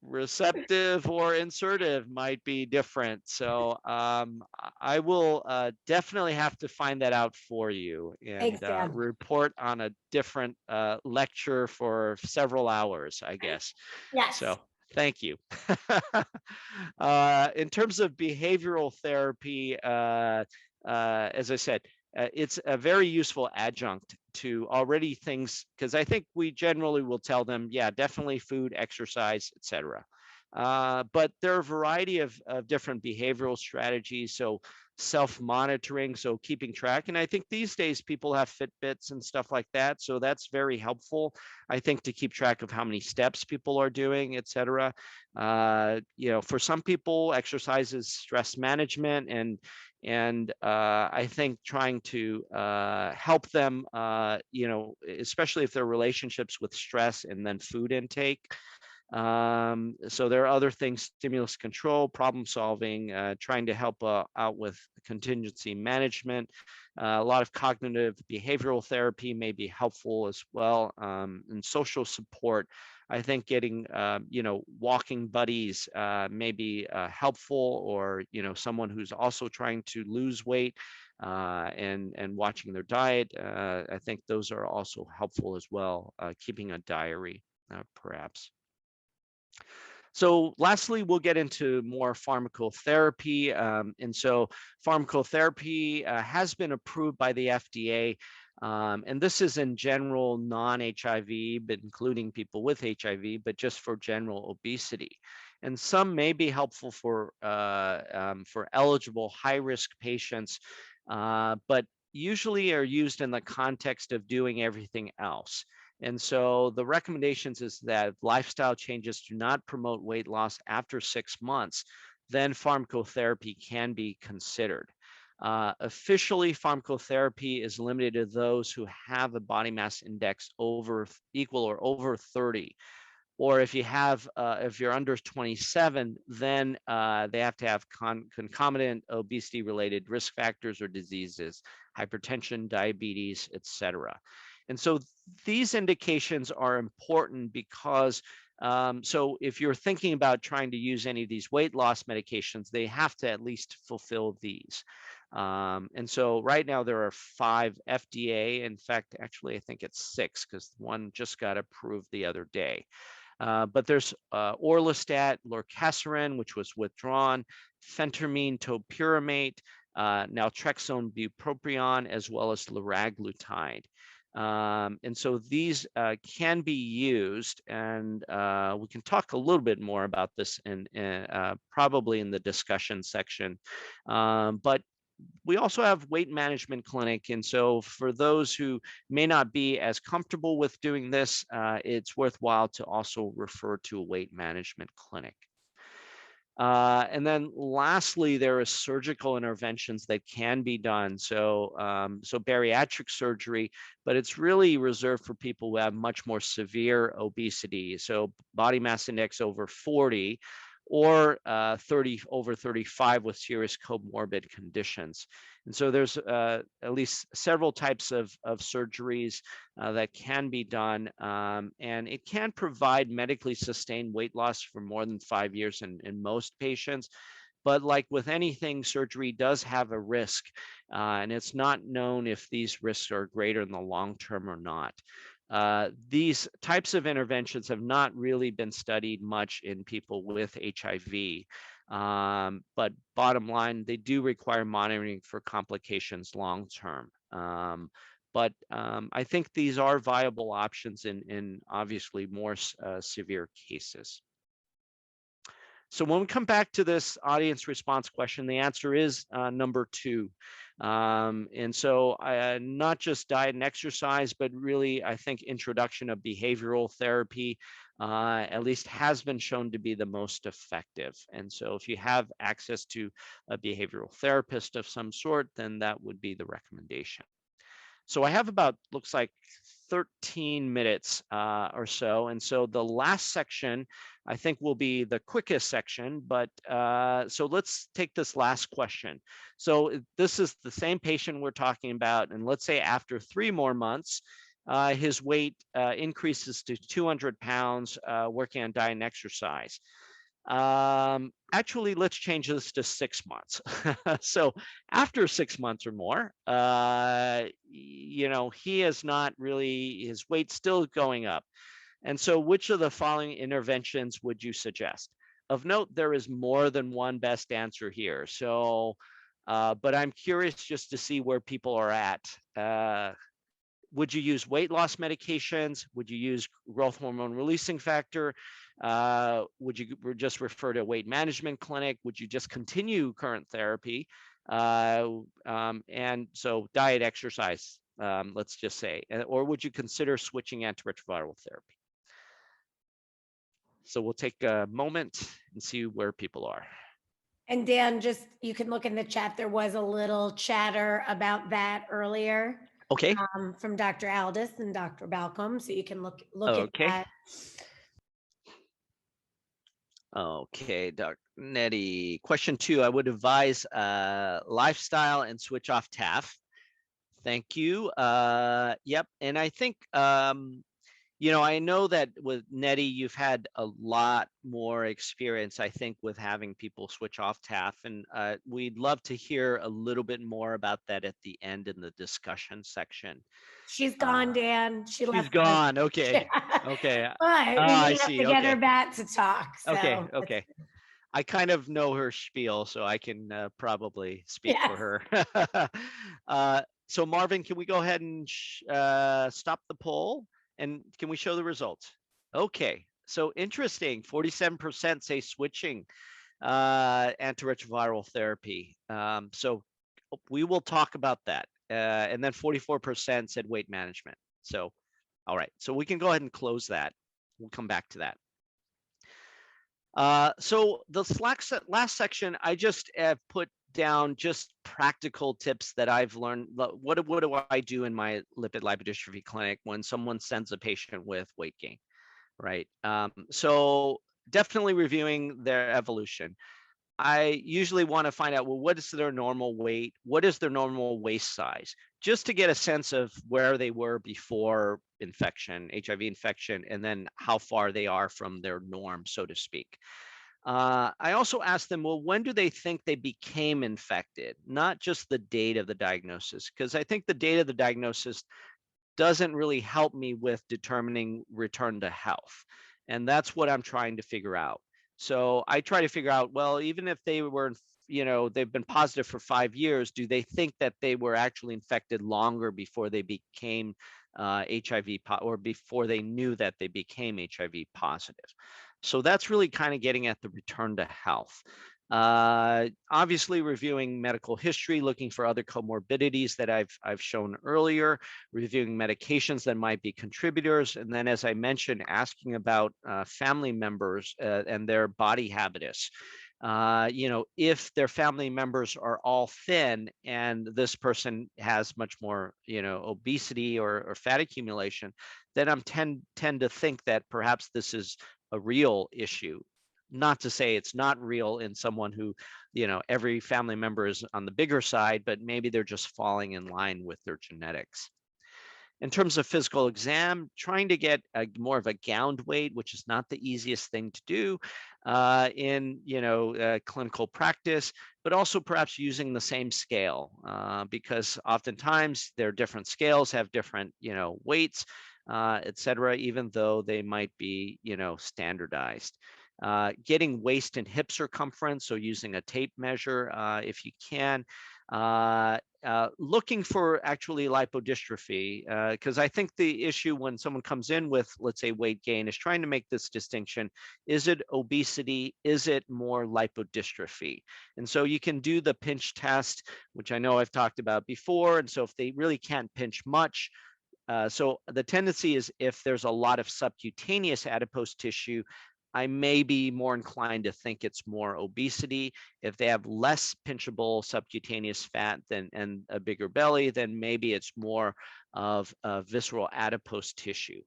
Receptive or insertive might be different. So I will definitely have to find that out for you Thanks, and Dan. report on a different lecture for several hours, I guess. Yes. So thank you. In terms of behavioral therapy, as I said, it's a very useful adjunct to already things, because I think we generally will tell them, yeah, definitely food, exercise, etc. But there are a variety of different behavioral strategies. So self-monitoring, so keeping track. And I think these days people have Fitbits and stuff like that. So that's very helpful, I think, to keep track of how many steps people are doing, etc. For some people, exercise is stress management, and I think trying to help them, especially if their relationships with stress and then food intake. So there are other things: stimulus control, problem solving, trying to help out with contingency management. A lot of cognitive behavioral therapy may be helpful as well, and social support. I think getting, walking buddies may be helpful, or, someone who's also trying to lose weight and watching their diet. I think those are also helpful as well. Keeping a diary, perhaps. So lastly, we'll get into more pharmacotherapy. And so pharmacotherapy has been approved by the FDA. And this is in general non-HIV, but including people with HIV, but just for general obesity. And some may be helpful for eligible high-risk patients, but usually are used in the context of doing everything else. And so the recommendations is that if lifestyle changes do not promote weight loss after 6 months, then pharmacotherapy can be considered. Officially, pharmacotherapy is limited to those who have a body mass index equal or over 30. or if you're under 27, then they have to have concomitant obesity-related risk factors or diseases, hypertension, diabetes, etc. And so these indications are important because so if you're thinking about trying to use any of these weight loss medications, they have to at least fulfill these. And so right now there are 5 FDA. In fact, actually, I think it's 6 because one just got approved the other day. But there's orlistat, lorcaserin, which was withdrawn, phentermine topiramate, naltrexone bupropion, as well as liraglutide. And so these can be used, and we can talk a little bit more about this probably in the discussion section. But we also have weight management clinic. And so for those who may not be as comfortable with doing this, it's worthwhile to also refer to a weight management clinic. And then lastly, there are surgical interventions that can be done. So, so bariatric surgery, but it's really reserved for people who have much more severe obesity. So body mass index over 40, or 30 over 35 with serious comorbid conditions. And so there's at least several types of surgeries that can be done, and it can provide medically sustained weight loss for more than 5 years in most patients. But like with anything, surgery does have a risk, and it's not known if these risks are greater in the long term or not. These types of interventions have not really been studied much in people with HIV. But bottom line, they do require monitoring for complications long term. But I think these are viable options in obviously more severe cases. So when we come back to this audience response question, the answer is number 2. And so not just diet and exercise, but really, I think introduction of behavioral therapy at least has been shown to be the most effective. And so if you have access to a behavioral therapist of some sort, then that would be the recommendation. So I have about, looks like 13 minutes or so. And so the last section, I think, will be the quickest section. But so let's take this last question. So this is the same patient we're talking about. And let's say after 3 more months, his weight increases to 200 pounds working on diet and exercise. Actually, let's change this to 6 months. So after 6 months or more, he is not really, his weight's still going up. And so which of the following interventions would you suggest? Of note, there is more than one best answer here. So, but I'm curious just to see where people are at. Would you use weight loss medications? Would you use growth hormone releasing factor? Would you just refer to a weight management clinic? Would you just continue current therapy? And so diet, exercise, let's just say, or would you consider switching antiretroviral therapy? So we'll take a moment and see where people are. And Dan, just, you can look in the chat. There was a little chatter about that earlier. Okay. From Dr. Aldis and Dr. Balcom. So you can look Okay. at that. Okay, Dr. Nettie. Question 2, I would advise lifestyle and switch off TAF. Thank you. Yep. And I think, I know that with Nettie, you've had a lot more experience, I think, with having people switch off TAF. And we'd love to hear a little bit more about that at the end in the discussion section. She's gone, Dan. She's gone. Us. Okay. Okay. But we may have to get her back to talk. So okay. I kind of know her spiel, so I can probably speak for her. So Marvin, can we go ahead and stop the poll? And can we show the results? Okay, so interesting. 47% say switching antiretroviral therapy. So we will talk about that. And then 44% said weight management. So, all right. So we can go ahead and close that. We'll come back to that. So the last section, I just have put down just practical tips that I've learned. What do I do in my lipid lipodystrophy clinic when someone sends a patient with weight gain? Right. So definitely reviewing their evolution. I usually want to find out, well, what is their normal weight? What is their normal waist size? Just to get a sense of where they were before infection, HIV infection, and then how far they are from their norm, so to speak. I also asked them, well, when do they think they became infected? Not just the date of the diagnosis, because I think the date of the diagnosis doesn't really help me with determining return to health. And that's what I'm trying to figure out. So I try to figure out, well, even if they were, they've been positive for 5 years, do they think that they were actually infected longer before they became HIV or before they knew that they became HIV positive? So that's really kind of getting at the return to health. Obviously, reviewing medical history, looking for other comorbidities that I've shown earlier, reviewing medications that might be contributors, and then, as I mentioned, asking about family members and their body habitus. If their family members are all thin and this person has much more, obesity or fat accumulation, then I'm tend to think that perhaps this is a real issue. Not to say it's not real in someone who, every family member is on the bigger side, but maybe they're just falling in line with their genetics. In terms of physical exam, trying to get more of a gowned weight, which is not the easiest thing to do in clinical practice, but also perhaps using the same scale because oftentimes their different scales have different weights, et cetera, even though they might be standardized. Getting waist and hip circumference, so using a tape measure if you can. Looking for actually lipodystrophy, because I think the issue when someone comes in with, let's say, weight gain is trying to make this distinction. Is it obesity? Is it more lipodystrophy? And so you can do the pinch test, which I know I've talked about before. And so if they really can't pinch much, so the tendency is if there's a lot of subcutaneous adipose tissue, I may be more inclined to think it's more obesity. If they have less pinchable subcutaneous fat and a bigger belly, then maybe it's more of visceral adipose tissue.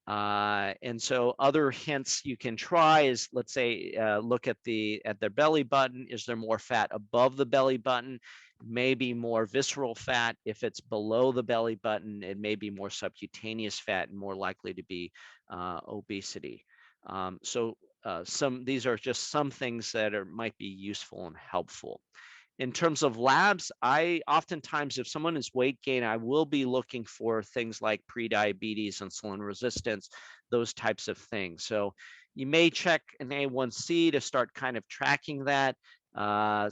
And so other hints you can try is, let's say, look at their belly button. Is there more fat above the belly button? Maybe more visceral fat. If it's below the belly button, it may be more subcutaneous fat and more likely to be obesity. These are just some things that might be useful and helpful. In terms of labs, I oftentimes, if someone is weight gain, I will be looking for things like prediabetes, insulin resistance, those types of things. So you may check an A1C to start kind of tracking that.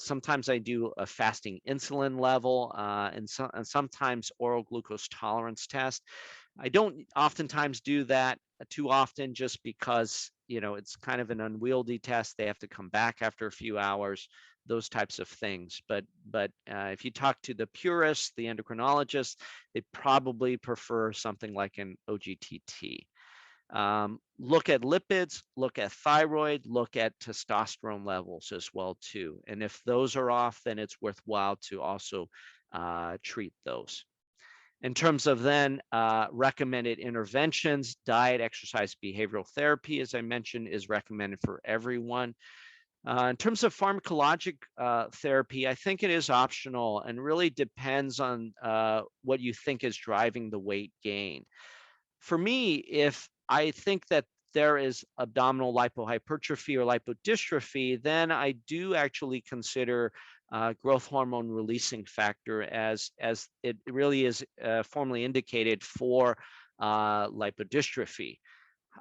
Sometimes I do a fasting insulin level and sometimes oral glucose tolerance test. I don't oftentimes do that too often just because, it's kind of an unwieldy test. They have to come back after a few hours, those types of things. But if you talk to the purists, the endocrinologists, they probably prefer something like an OGTT. Look at lipids, look at thyroid, look at testosterone levels as well too. And if those are off, then it's worthwhile to also treat those. In terms of then recommended interventions, diet, exercise, behavioral therapy, as I mentioned, is recommended for everyone. In terms of pharmacologic therapy, I think it is optional and really depends on what you think is driving the weight gain. For me, if I think that there is abdominal lipohypertrophy or lipodystrophy, then I do actually consider growth hormone releasing factor as it really is formally indicated for lipodystrophy.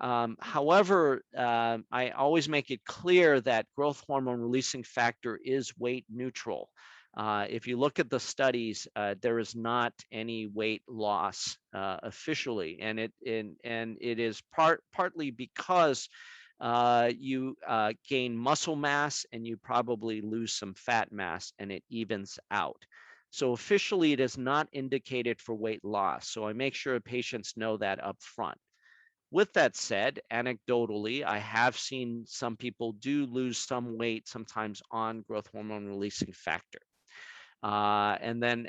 However, I always make it clear that growth hormone releasing factor is weight neutral. If you look at the studies, there is not any weight loss officially, and it is partly because you gain muscle mass and you probably lose some fat mass, and it evens out. So officially, it is not indicated for weight loss. So I make sure patients know that up front. With that said, anecdotally, I have seen some people do lose some weight sometimes on growth hormone releasing factor. And then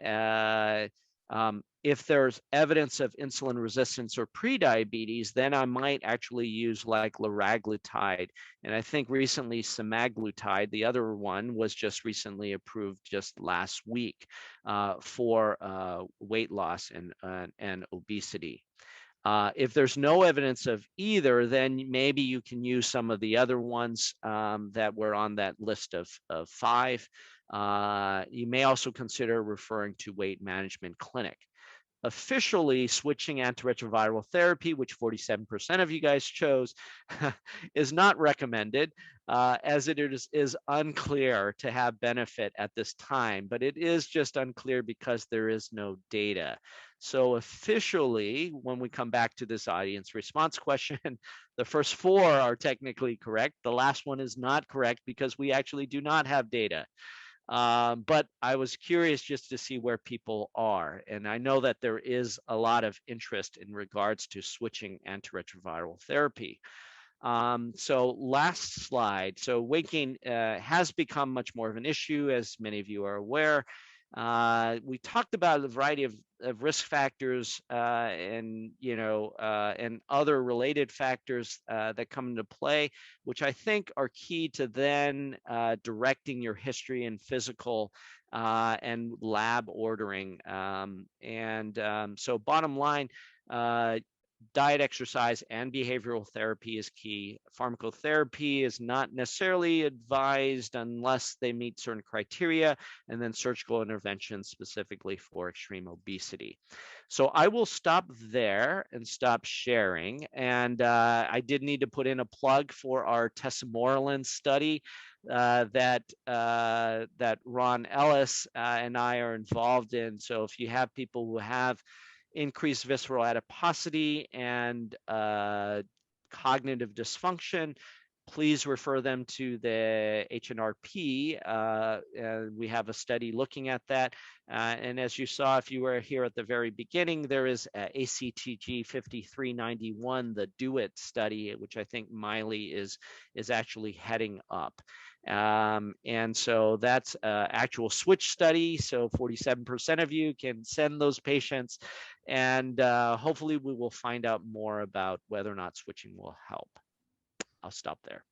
If there's evidence of insulin resistance or prediabetes, then I might actually use like liraglutide. And I think recently semaglutide, the other one, was just recently approved just last week for weight loss and obesity. If there's no evidence of either, then maybe you can use some of the other ones that were on that list of 5. You may also consider referring to weight management clinic. Officially, switching antiretroviral therapy, which 47% of you guys chose, is not recommended, as it is unclear to have benefit at this time, but it is just unclear because there is no data. So officially, when we come back to this audience response question, the first 4 are technically correct. The last one is not correct because we actually do not have data. But I was curious just to see where people are. And I know that there is a lot of interest in regards to switching antiretroviral therapy. So last slide. So weight gain has become much more of an issue, as many of you are aware. We talked about a variety of risk factors and other related factors that come into play, which I think are key to then directing your history and physical and lab ordering. So bottom line, diet, exercise, and behavioral therapy is key. Pharmacotherapy is not necessarily advised unless they meet certain criteria, and then surgical intervention specifically for extreme obesity. So I will stop there and stop sharing. And I did need to put in a plug for our tesamorelin study that Ron Ellis and I are involved in. So if you have people who have increased visceral adiposity and cognitive dysfunction, please refer them to the HNRP. We have a study looking at that. And as you saw, if you were here at the very beginning, there is ACTG 5391, the Do It study, which I think Miley is actually heading up. And so that's an actual switch study. So 47% of you can send those patients, and hopefully we will find out more about whether or not switching will help. I'll stop there.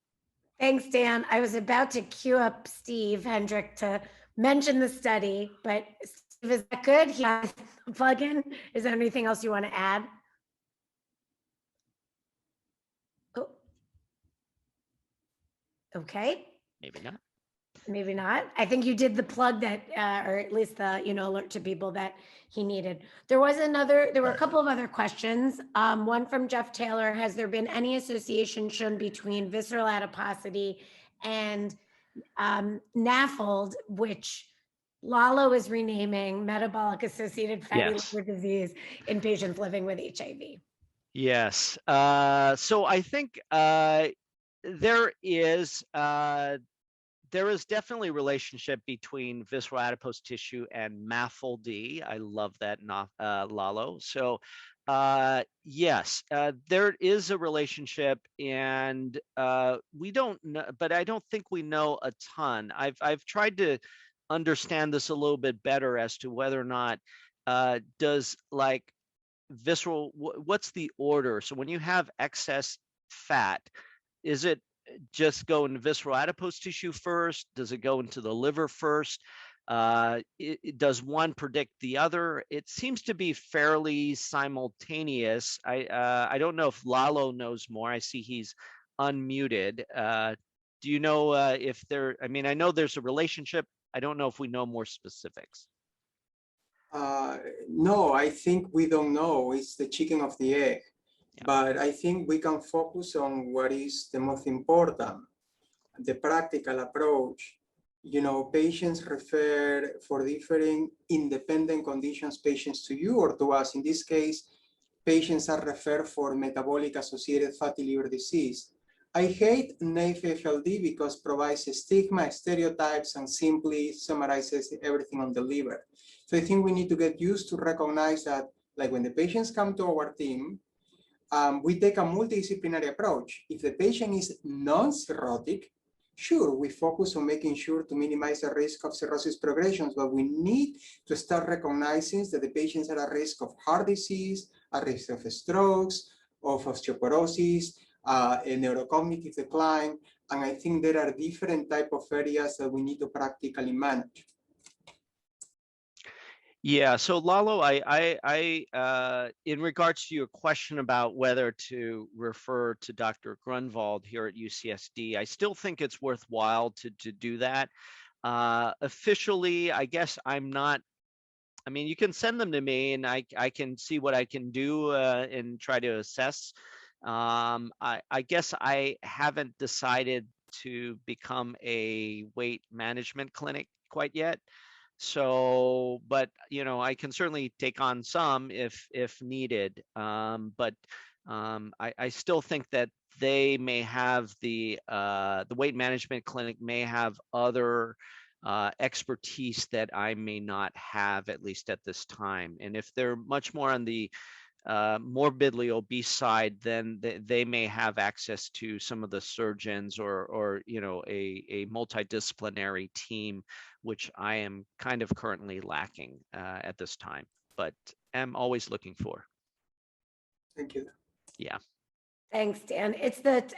Thanks, Dan. I was about to queue up Steve Hendrick to mention the study, but Steve, is that good? He has a plug-in. Is there anything else you want to add? Oh. Okay. Maybe not. Maybe not. I think you did the plug that, or at least the, alert to people that he needed. There were a couple of other questions. One from Jeff Taylor: has there been any association shown between visceral adiposity and NAFLD, which Lalo is renaming metabolic associated fatty liver disease in patients living with HIV? Yes. So I think there is definitely a relationship between visceral adipose tissue and MAFLD. I love that, Lalo. So yes, there is a relationship, and we don't know, but I don't think we know a ton. I've tried to understand this a little bit better as to whether or not does like visceral, what's the order? So when you have excess fat, is it just go into visceral adipose tissue first? Does it go into the liver first? Does one predict the other? It seems to be fairly simultaneous. I don't know if Lalo knows more. I see he's unmuted. Do you know if there? I mean, I know there's a relationship. I don't know if we know more specifics. No, I think we don't know. It's the chicken of the egg. Yeah. But I think we can focus on what is the most important, the practical approach. Patients refer for different independent conditions, patients to you or to us. In this case, patients are referred for metabolic associated fatty liver disease. I hate NAFLD because it provides a stigma, stereotypes, and simply summarizes everything on the liver. So I think we need to get used to recognize that, like when the patients come to our team, we take a multidisciplinary approach. If the patient is non-cirrhotic, Sure, we focus on making sure to minimize the risk of cirrhosis progressions, but we need to start recognizing that the patients are at risk of heart disease, at risk of strokes, of osteoporosis, a neurocognitive decline, and I think there are different type of areas that we need to practically manage. Yeah, so Lalo, in regards to your question about whether to refer to Dr. Grunwald here at UCSD, I still think it's worthwhile to do that. Officially, I guess I'm not. I mean, you can send them to me, and I can see what I can do and try to assess. I guess I haven't decided to become a weight management clinic quite yet. So, but I can certainly take on some if needed. But I still think that they may have the weight management clinic may have other expertise that I may not have, at least at this time. And if they're much more on the morbidly obese side, then they may have access to some of the surgeons or a multidisciplinary team, which I am kind of currently lacking at this time, but am always looking for. Thank you. Yeah. Thanks, Dan.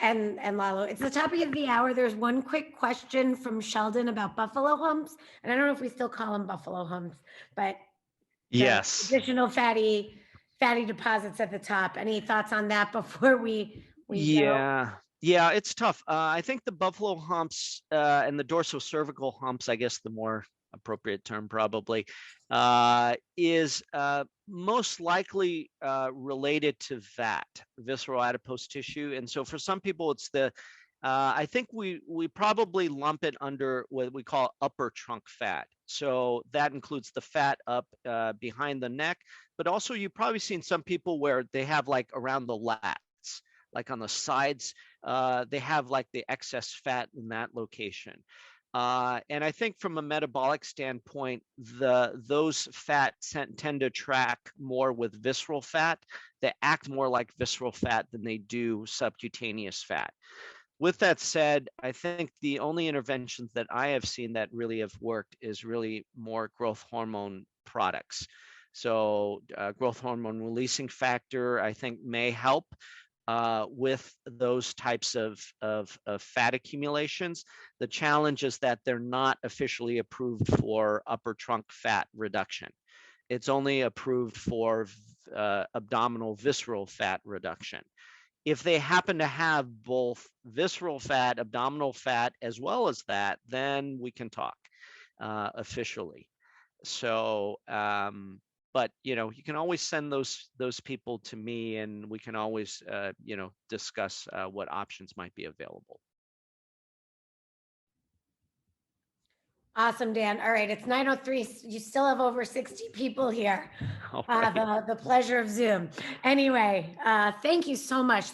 And Lalo, it's the topic of the hour. There's one quick question from Sheldon about buffalo humps. And I don't know if we still call them buffalo humps, but Yes. additional fatty deposits at the top. Any thoughts on that before we go? Yeah, it's tough. I think the buffalo humps and the dorsocervical humps, I guess the more appropriate term probably, is most likely related to VAT, visceral adipose tissue. And so for some people, it's I think we probably lump it under what we call upper trunk fat. So that includes the fat up behind the neck, but also you've probably seen some people where they have like around the lats, like on the sides, they have like the excess fat in that location. And I think from a metabolic standpoint, those fats tend to track more with visceral fat. They act more like visceral fat than they do subcutaneous fat. With that said, I think the only interventions that I have seen that really have worked is really more growth hormone products. So growth hormone releasing factor, I think, may help with those types of fat accumulations. The challenge is that they're not officially approved for upper trunk fat reduction. It's only approved for abdominal visceral fat reduction. If they happen to have both visceral fat, abdominal fat, as well as that, then we can talk officially. So, but you can always send those people to me, and we can always discuss what options might be available. Awesome, Dan. All right, it's 9:03. You still have over 60 people here. Right. The pleasure of Zoom. Anyway, thank you so much.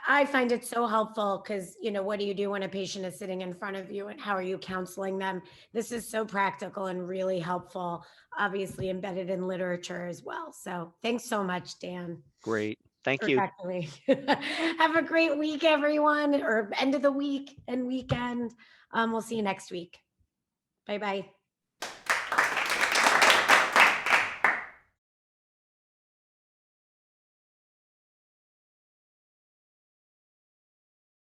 I find it so helpful because, what do you do when a patient is sitting in front of you and how are you counseling them? This is so practical and really helpful, obviously embedded in literature as well. So thanks so much, Dan. Great. Thank you. Have a great week, everyone, or end of the week and weekend. We'll see you next week. Bye-bye.